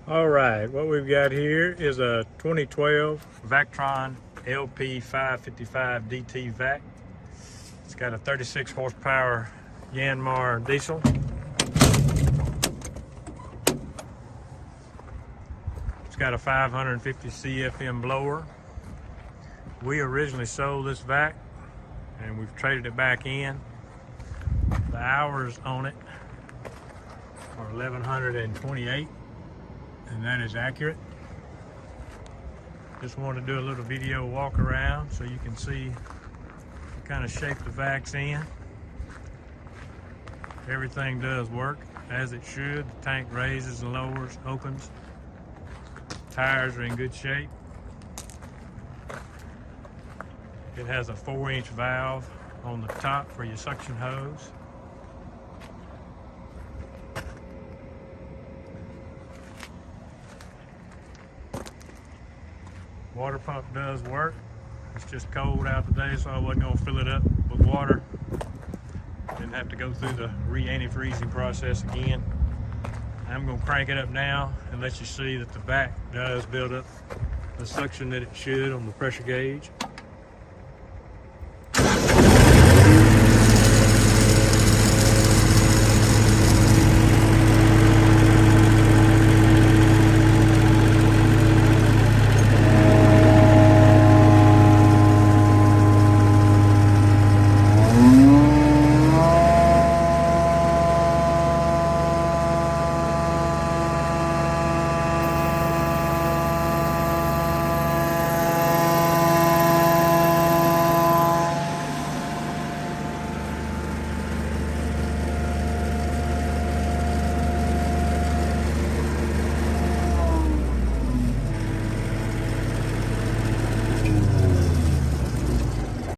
Alright, what we've got here is a 2012 VAC TRON LP555DT VAC. It's got a 36 horsepower Yanmar diesel. It's got a 550 CFM blower. We originally sold this VAC and we've traded it back in. The hours on it are 1128. And that is accurate. Just wanted to do a little video walk around so you can see what kind of shape the VAC's in. Everything does work as it should. The tank raises and lowers, opens. Tires are in good shape. It has a 4-inch valve on the top for your suction hose. Water pump does work. It's just cold out today, so I wasn't going to fill it up with water. Didn't have to go through the antifreezing process again. I'm going to crank it up now and let you see that the VAC does build up the suction that it should on the pressure gauge.